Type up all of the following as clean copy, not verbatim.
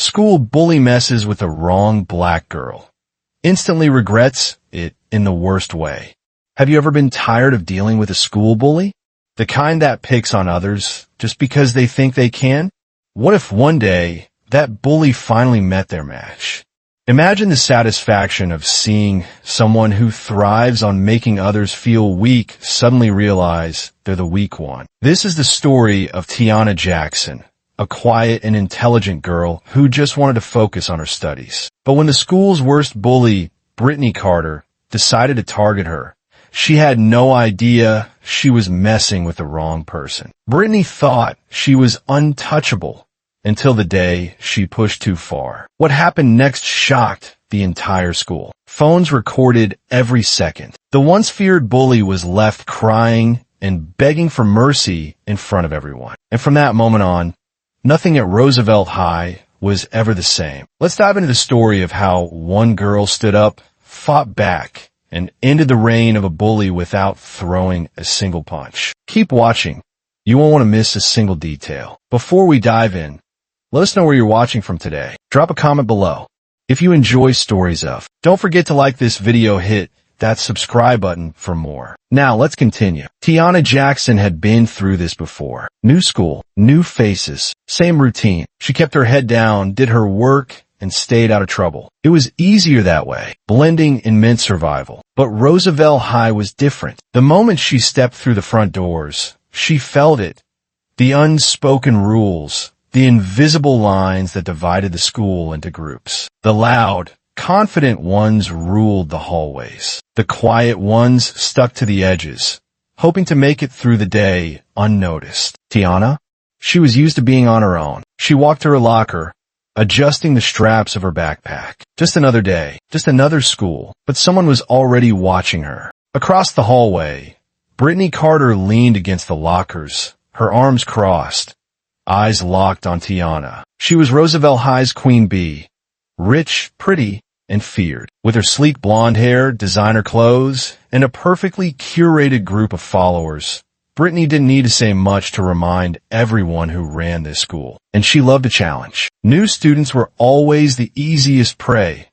School bully messes with the wrong black girl. Instantly regrets it in the worst way. Have you ever been tired of dealing with a school bully? The kind that picks on others just because they think they can? What if one day that bully finally met their match? Imagine the satisfaction of seeing someone who thrives on making others feel weak suddenly realize they're the weak one. This is the story of Tiana Jackson, a quiet and intelligent girl who just wanted to focus on her studies. But when the school's worst bully, Brittany Carter, decided to target her, she had no idea she was messing with the wrong person. Brittany thought she was untouchable until the day she pushed too far. What happened next shocked the entire school. Phones recorded every second. The once feared bully was left crying and begging for mercy in front of everyone. And from that moment on, nothing at Roosevelt High was ever the same. Let's dive into the story of how one girl stood up, fought back, and ended the reign of a bully without throwing a single punch. Keep watching. You won't want to miss a single detail. Before we dive in, let us know where you're watching from today. Drop a comment below. If you enjoy stories of, don't forget to like this video, hit that subscribe button for more. Now let's continue. Tiana Jackson had been through this before. New school, new faces, same routine. She kept her head down, did her work, and stayed out of trouble. It was easier that way, blending in meant survival. But Roosevelt High was different. The moment she stepped through the front doors, she felt it. The unspoken rules, the invisible lines that divided the school into groups. The loud, confident ones ruled the hallways. The quiet ones stuck to the edges, hoping to make it through the day unnoticed. Tiana? She was used to being on her own. She walked to her locker, adjusting the straps of her backpack. Just another day, just another school, but someone was already watching her. Across the hallway, Brittany Carter leaned against the lockers, her arms crossed, eyes locked on Tiana. She was Roosevelt High's queen bee, rich, pretty, and feared. With her sleek blonde hair, designer clothes, and a perfectly curated group of followers, Brittany didn't need to say much to remind everyone who ran this school. And she loved a challenge. New students were always the easiest prey,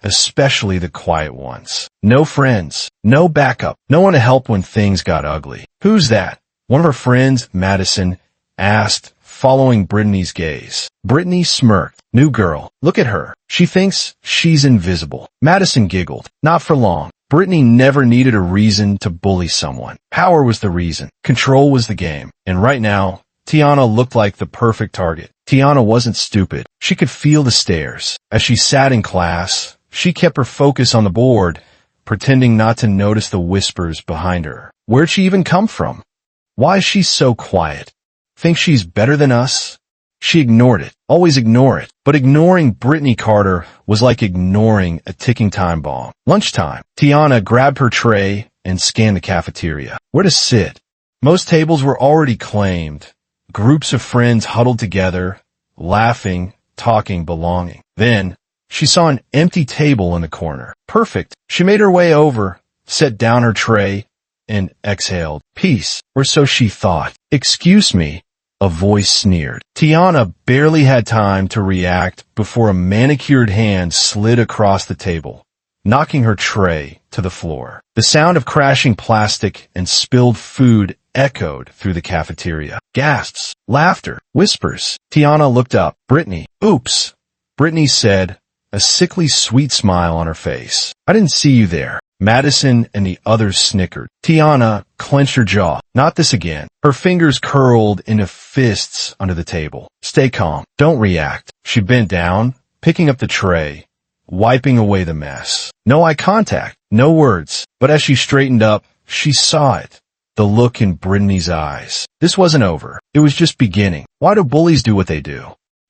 especially the quiet ones. No friends, no backup, no one to help when things got ugly. Who's that? One of her friends, Madison, asked, following Brittany's gaze. Brittany smirked. New girl, look at her. She thinks she's invisible. Madison giggled. Not for long. Brittany never needed a reason to bully someone. Power was the reason. Control was the game. And right now, Tiana looked like the perfect target. Tiana wasn't stupid. She could feel the stares. As she sat in class, she kept her focus on the board, pretending not to notice the whispers behind her. Where'd she even come from? Why is she so quiet? Think she's better than us? She ignored it. Always ignore it. But ignoring Brittany Carter was like ignoring a ticking time bomb. Lunchtime. Tiana grabbed her tray and scanned the cafeteria. Where to sit? Most tables were already claimed. Groups of friends huddled together, laughing, talking, belonging. Then, she saw an empty table in the corner. Perfect. She made her way over, set down her tray, and exhaled. Peace. Or so she thought. Excuse me. A voice sneered. Tiana barely had time to react before a manicured hand slid across the table, knocking her tray to the floor. The sound of crashing plastic and spilled food echoed through the cafeteria. Gasps, laughter, whispers. Tiana looked up. Brittany. Oops. Brittany said, a sickly sweet smile on her face. I didn't see you there. Madison and the others snickered. Tiana clenched her jaw. Not this again. Her fingers curled into fists under the table. Stay calm. Don't react. She bent down, picking up the tray, wiping away the mess. No eye contact. No words. But as she straightened up, she saw it. The look in Brittany's eyes. This wasn't over. It was just beginning. Why do bullies do what they do?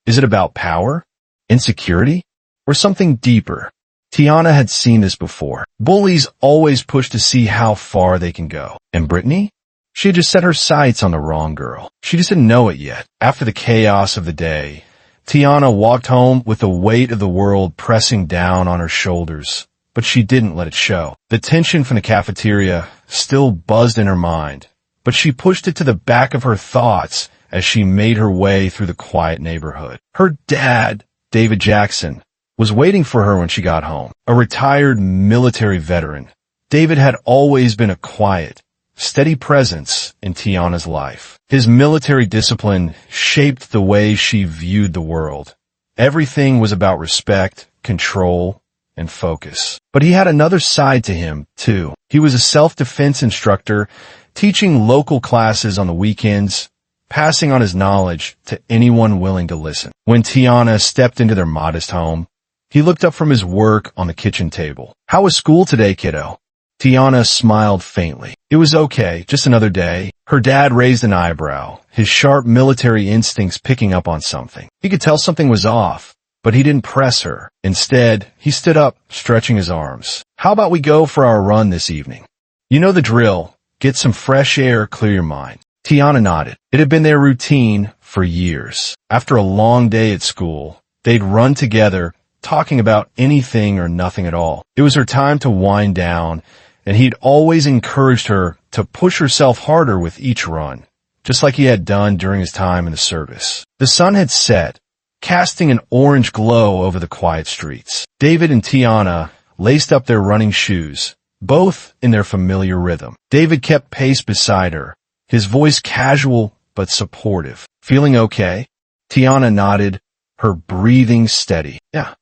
Is it about power? Insecurity? Or something deeper? Tiana had seen this before. Bullies always push to see how far they can go. And Brittany? She had just set her sights on the wrong girl. She just didn't know it yet. After the chaos of the day, Tiana walked home with the weight of the world pressing down on her shoulders, but she didn't let it show. The tension from the cafeteria still buzzed in her mind, but she pushed it to the back of her thoughts as she made her way through the quiet neighborhood. Her dad David Jackson, was waiting for her when she got home. A retired military veteran, David had always been a quiet, steady presence in Tiana's life. His military discipline shaped the way she viewed the world. Everything was about respect, control, and focus. But he had another side to him, too. He was a self-defense instructor, teaching local classes on the weekends, passing on his knowledge to anyone willing to listen. When Tiana stepped into their modest home, he looked up from his work on the kitchen table. "How was school today, kiddo?" Tiana smiled faintly. "It was okay, just another day." Her dad raised an eyebrow, his sharp military instincts picking up on something. He could tell something was off, but he didn't press her. Instead, he stood up, stretching his arms. "How about we go for our run this evening? You know the drill. Get some fresh air, clear your mind." Tiana nodded. It had been their routine for years. After a long day at school, they'd run together, talking about anything or nothing at all. It was her time to wind down, and he'd always encouraged her to push herself harder with each run, just like he had done during his time in the service. The sun had set, casting an orange glow over the quiet streets. David and Tiana laced up their running shoes, both in their familiar rhythm. David kept pace beside her, his voice casual but supportive. "Feeling okay?" Tiana nodded, her breathing steady. "Yeah,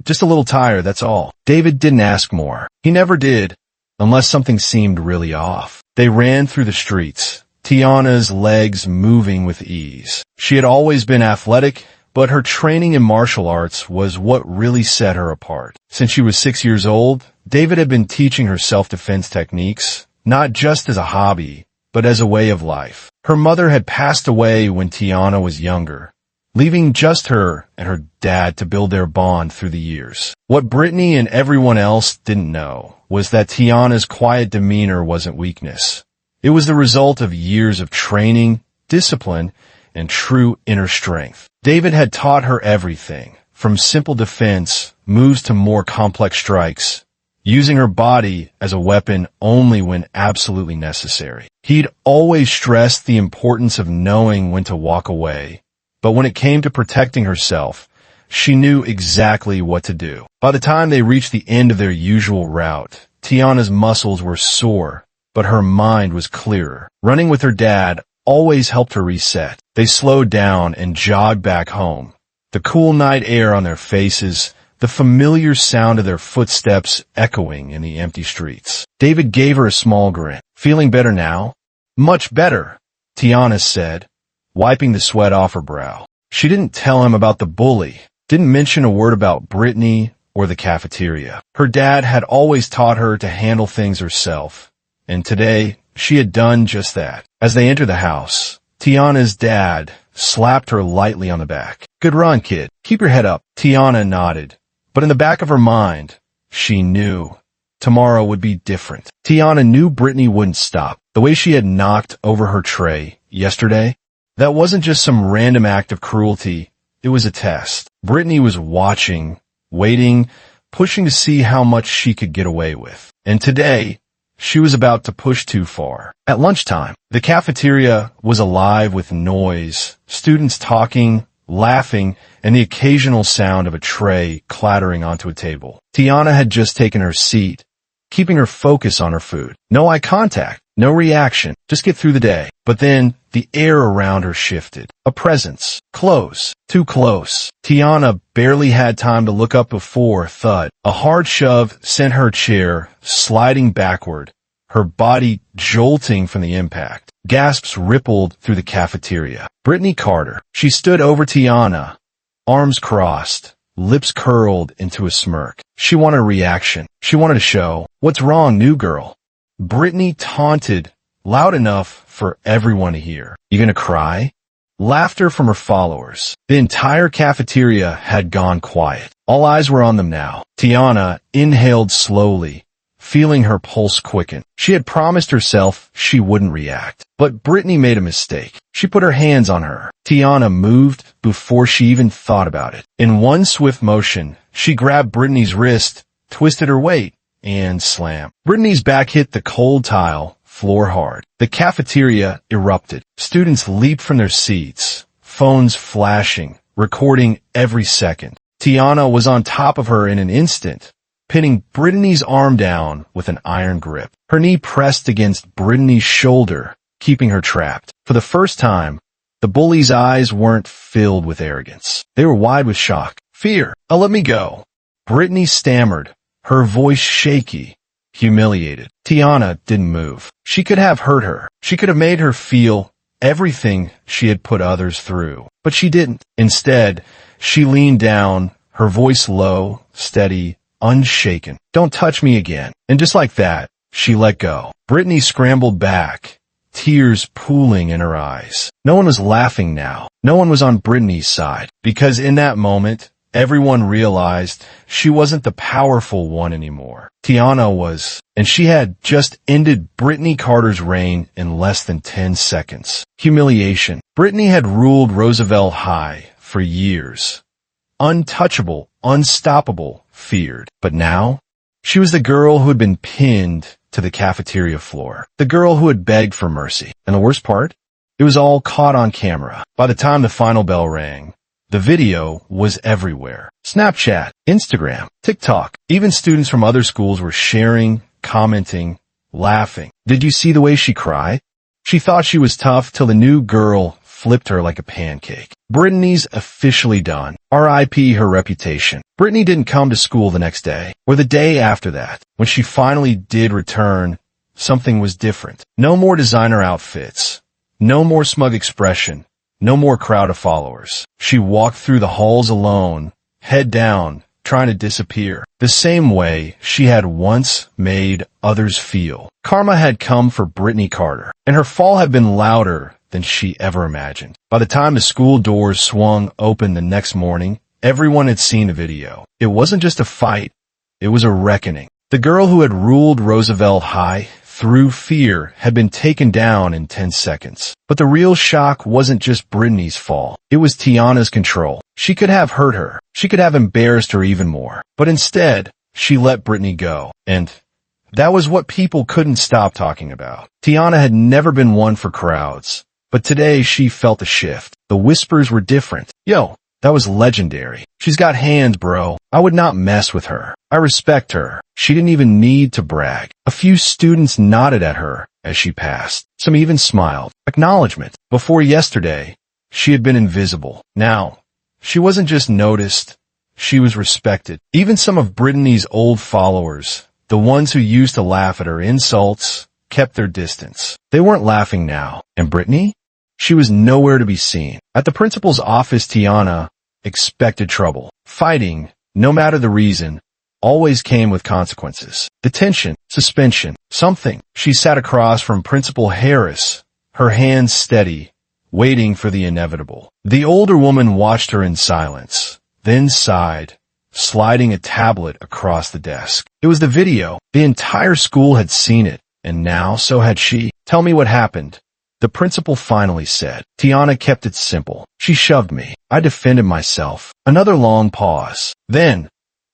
just a little tired, that's all." David didn't ask more. He never did, unless something seemed really off. They ran through the streets, Tiana's legs moving with ease. She had always been athletic, but her training in martial arts was what really set her apart. Since she was 6 years old, David had been teaching her self-defense techniques, not just as a hobby, but as a way of life. Her mother had passed away when Tiana was younger, leaving just her and her dad to build their bond through the years. What Brittany and everyone else didn't know was that Tiana's quiet demeanor wasn't weakness. It was the result of years of training, discipline, and true inner strength. David had taught her everything, from simple defense moves to more complex strikes, using her body as a weapon only when absolutely necessary. He'd always stressed the importance of knowing when to walk away, but when it came to protecting herself, she knew exactly what to do. By the time they reached the end of their usual route, Tiana's muscles were sore, but her mind was clearer. Running with her dad always helped her reset. They slowed down and jogged back home, the cool night air on their faces, the familiar sound of their footsteps echoing in the empty streets. David gave her a small grin. "Feeling better now?" "Much better," Tiana said, wiping the sweat off her brow. She didn't tell him about the bully, didn't mention a word about Brittany or the cafeteria. Her dad had always taught her to handle things herself, and today she had done just that. As they entered the house, Tiana's dad slapped her lightly on the back. "Good run, kid. Keep your head up." Tiana nodded, but in the back of her mind, she knew tomorrow would be different. Tiana knew Brittany wouldn't stop. The way she had knocked over her tray yesterday, that wasn't just some random act of cruelty, it was a test. Brittany was watching, waiting, pushing to see how much she could get away with. And today, she was about to push too far. At lunchtime, the cafeteria was alive with noise, students talking, laughing, and the occasional sound of a tray clattering onto a table. Tiana had just taken her seat, keeping her focus on her food. No eye contact, no reaction, just get through the day. But then, the air around her shifted. A presence. Close. Too close. Tiana barely had time to look up before thud. A hard shove sent her chair sliding backward, her body jolting from the impact. Gasps rippled through the cafeteria. Brittany Carter. She stood over Tiana, arms crossed, lips curled into a smirk. She wanted a reaction. She wanted to show, "What's wrong, new girl?" Brittany taunted, loud enough for everyone to hear. "You gonna cry?" Laughter from her followers. The entire cafeteria had gone quiet. All eyes were on them now. Tiana inhaled slowly, feeling her pulse quicken. She had promised herself she wouldn't react. But Brittany made a mistake. She put her hands on her. Tiana moved before she even thought about it. In one swift motion, she grabbed Brittany's wrist, twisted her weight, and slammed. Brittany's back hit the cold tile, floor hard. The cafeteria erupted. Students leaped from their seats, phones flashing, recording every second. Tiana was on top of her in an instant, pinning Brittany's arm down with an iron grip. Her knee pressed against Brittany's shoulder, keeping her trapped. For the first time, the bully's eyes weren't filled with arrogance. They were wide with shock. Fear. Oh, let me go. Brittany stammered, her voice shaky, humiliated. Tiana didn't move. She could have hurt her. She could have made her feel everything she had put others through. But she didn't. Instead, she leaned down, her voice low, steady, unshaken. Don't touch me again. And just like that, she let go. Brittany scrambled back, tears pooling in her eyes. No one was laughing now. No one was on Brittany's side. Because in that moment, everyone realized she wasn't the powerful one anymore. Tiana was, and she had just ended Brittany Carter's reign in less than 10 seconds. Humiliation. Brittany had ruled Roosevelt High for years. Untouchable, unstoppable, feared. But now, she was the girl who had been pinned to the cafeteria floor. The girl who had begged for mercy. And the worst part? It was all caught on camera. By the time the final bell rang, the video was everywhere. Snapchat, Instagram, TikTok. Even students from other schools were sharing, commenting, laughing. Did you see the way she cried? She thought she was tough till the new girl flipped her like a pancake. Brittany's officially done. R.I.P. her reputation. Brittany didn't come to school the next day, or the day after that. When she finally did return, something was different. No more designer outfits. No more smug expression. No more crowd of followers. She walked through the halls alone, head down, trying to disappear, the same way she had once made others feel. Karma had come for Brittany Carter, and her fall had been louder than she ever imagined. By the time the school doors swung open the next morning, everyone had seen the video. It wasn't just a fight, it was a reckoning. The girl who had ruled Roosevelt High through fear had been taken down in 10 seconds. But the real shock wasn't just Brittany's fall. It was Tiana's control. She could have hurt her. She could have embarrassed her even more. But instead, she let Brittany go. And that was what people couldn't stop talking about. Tiana had never been one for crowds. But today she felt a shift. The whispers were different. Yo, that was legendary. She's got hands, bro. I would not mess with her. I respect her. She didn't even need to brag. A few students nodded at her as she passed. Some even smiled. Acknowledgement. Before yesterday, she had been invisible. Now, she wasn't just noticed, she was respected. Even some of Brittany's old followers, the ones who used to laugh at her insults, kept their distance. They weren't laughing now. And Brittany? She was nowhere to be seen. At the principal's office, Tiana expected trouble. Fighting, no matter the reason, always came with consequences. Detention, suspension, something. She sat across from Principal Harris, her hands steady, waiting for the inevitable. The older woman watched her in silence, then sighed, sliding a tablet across the desk. It was the video. The entire school had seen it, and now so had she. Tell me what happened. The principal finally said. Tiana kept it simple. She shoved me. I defended myself. Another long pause. Then,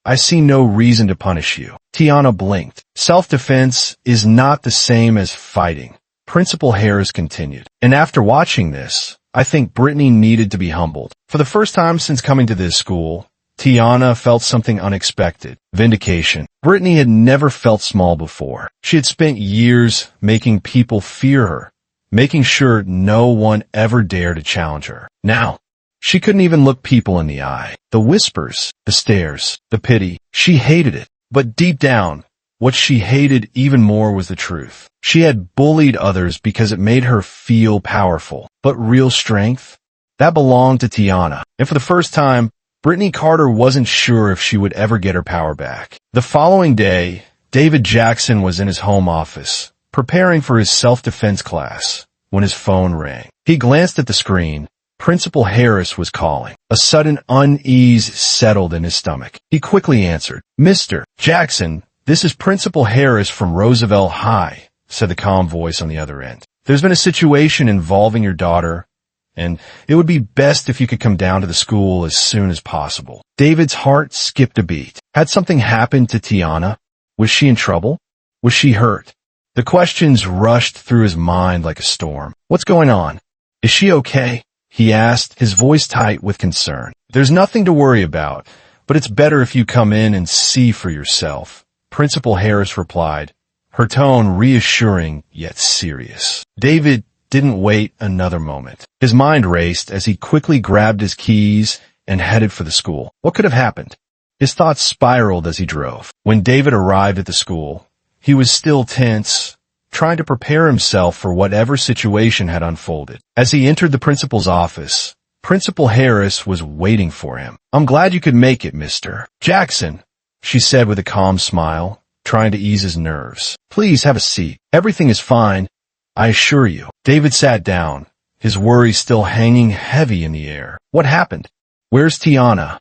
I see no reason to punish you. Tiana blinked. Self-defense is not the same as fighting. Principal Harris continued. And after watching this, I think Brittany needed to be humbled. For the first time since coming to this school, Tiana felt something unexpected. Vindication. Brittany had never felt small before. She had spent years making people fear her, making sure no one ever dared to challenge her. Now, she couldn't even look people in the eye. The whispers, the stares, the pity. She hated it. But deep down, what she hated even more was the truth. She had bullied others because it made her feel powerful. But real strength? That belonged to Tiana. And for the first time, Brittany Carter wasn't sure if she would ever get her power back. The following day, David Jackson was in his home office, preparing for his self-defense class, when his phone rang. He glanced at the screen. Principal Harris was calling. A sudden unease settled in his stomach. He quickly answered. Mr. Jackson, this is Principal Harris from Roosevelt High, said the calm voice on the other end. There's been a situation involving your daughter, and it would be best if you could come down to the school as soon as possible. David's heart skipped a beat. Had something happened to Tiana? Was she in trouble? Was she hurt? The questions rushed through his mind like a storm. What's going on? Is she okay? He asked, his voice tight with concern. There's nothing to worry about, but it's better if you come in and see for yourself, Principal Harris replied, her tone reassuring yet serious. David didn't wait another moment. His mind raced as he quickly grabbed his keys and headed for the school. What could have happened? His thoughts spiraled as he drove. When David arrived at the school, he was still tense, trying to prepare himself for whatever situation had unfolded. As he entered the principal's office, Principal Harris was waiting for him. "I'm glad you could make it, Mr. Jackson," she said with a calm smile, trying to ease his nerves. "Please have a seat. Everything is fine, I assure you." David sat down, his worries still hanging heavy in the air. "What happened? Where's Tiana?"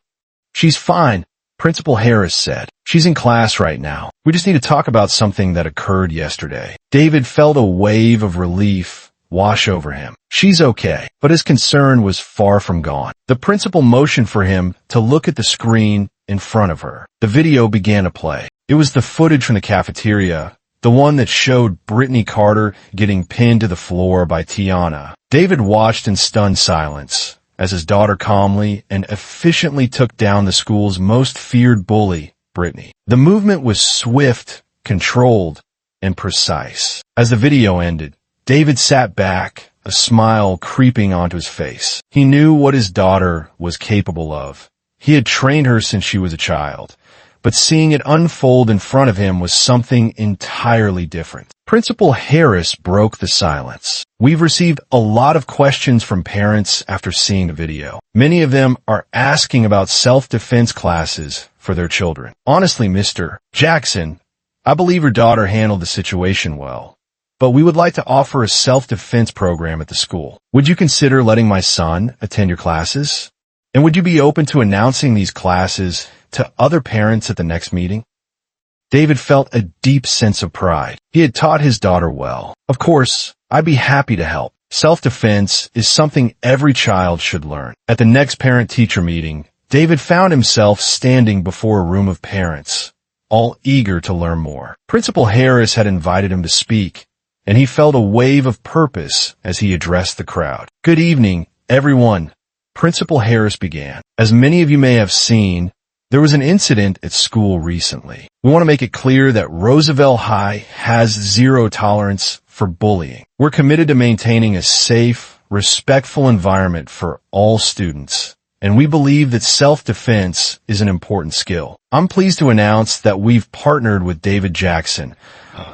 "She's fine," Principal Harris said. "She's in class right now. We just need to talk about something that occurred yesterday." David felt a wave of relief wash over him. She's okay, but his concern was far from gone. The principal motioned for him to look at the screen in front of her. The video began to play. It was the footage from the cafeteria, the one that showed Brittany Carter getting pinned to the floor by Tiana. David watched in stunned silence as his daughter calmly and efficiently took down the school's most feared bully, Brittany. The movement was swift, controlled, and precise. As the video ended, David sat back, a smile creeping onto his face. He knew what his daughter was capable of. He had trained her since she was a child, but seeing it unfold in front of him was something entirely different. Principal Harris broke the silence. "We've received a lot of questions from parents after seeing the video. Many of them are asking about self-defense classes for their children. Honestly, Mr. Jackson, I believe your daughter handled the situation well, but we would like to offer a self-defense program at the school. Would you consider letting my son attend your classes? And would you be open to announcing these classes to other parents at the next meeting?" David felt a deep sense of pride. He had taught his daughter well. "Of course, I'd be happy to help. Self-defense is something every child should learn." At the next parent-teacher meeting, David found himself standing before a room of parents, all eager to learn more. Principal Harris had invited him to speak, and he felt a wave of purpose as he addressed the crowd. "Good evening, everyone," Principal Harris began. "As many of you may have seen, there was an incident at school recently. We want to make it clear that Roosevelt High has zero tolerance for bullying. We're committed to maintaining a safe, respectful environment for all students, and we believe that self-defense is an important skill. I'm pleased to announce that we've partnered with David Jackson,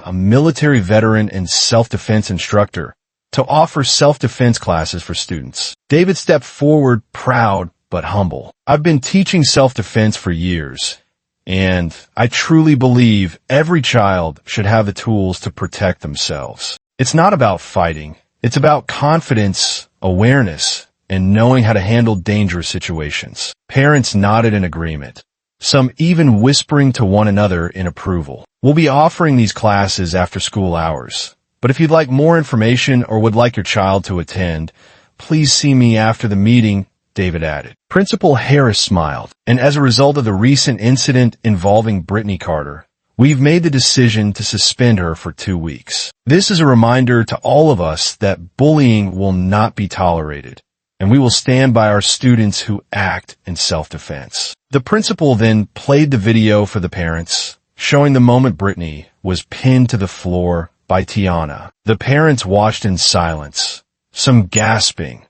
a military veteran and self-defense instructor, to offer self-defense classes for students." David stepped forward, proud but humble. "I've been teaching self-defense for years, and I truly believe every child should have the tools to protect themselves. It's not about fighting. It's about confidence, awareness, and knowing how to handle dangerous situations." Parents nodded in agreement, some even whispering to one another in approval. "We'll be offering these classes after school hours, but if you'd like more information or would like your child to attend, please see me after the meeting," David added. Principal Harris smiled, "And as a result of the recent incident involving Brittany Carter, we've made the decision to suspend her for 2 weeks. This is a reminder to all of us that bullying will not be tolerated, and we will stand by our students who act in self-defense." The principal then played the video for the parents, showing the moment Brittany was pinned to the floor by Tiana. The parents watched in silence, some gasping,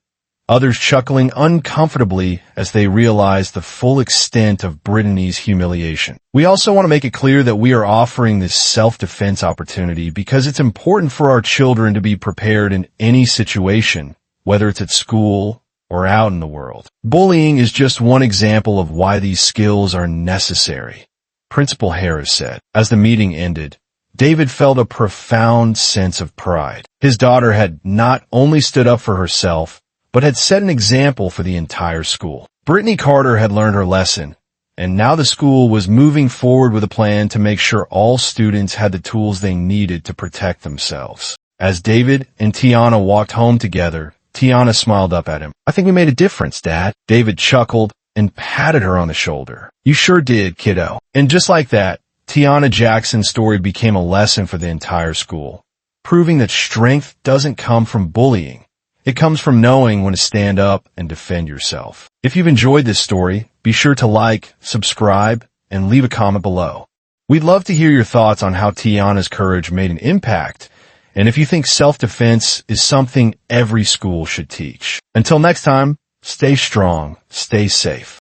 others chuckling uncomfortably as they realized the full extent of Brittany's humiliation. "We also want to make it clear that we are offering this self-defense opportunity because it's important for our children to be prepared in any situation, whether it's at school or out in the world. Bullying is just one example of why these skills are necessary," Principal Harris said. As the meeting ended, David felt a profound sense of pride. His daughter had not only stood up for herself, but had set an example for the entire school. Brittany Carter had learned her lesson, and now the school was moving forward with a plan to make sure all students had the tools they needed to protect themselves. As David and Tiana walked home together, Tiana smiled up at him. "I think we made a difference, Dad." David chuckled and patted her on the shoulder. "You sure did, kiddo." And just like that, Tiana Jackson's story became a lesson for the entire school, proving that strength doesn't come from bullying. It comes from knowing when to stand up and defend yourself. If you've enjoyed this story, be sure to like, subscribe, and leave a comment below. We'd love to hear your thoughts on how Tiana's courage made an impact, and if you think self-defense is something every school should teach. Until next time, stay strong, stay safe.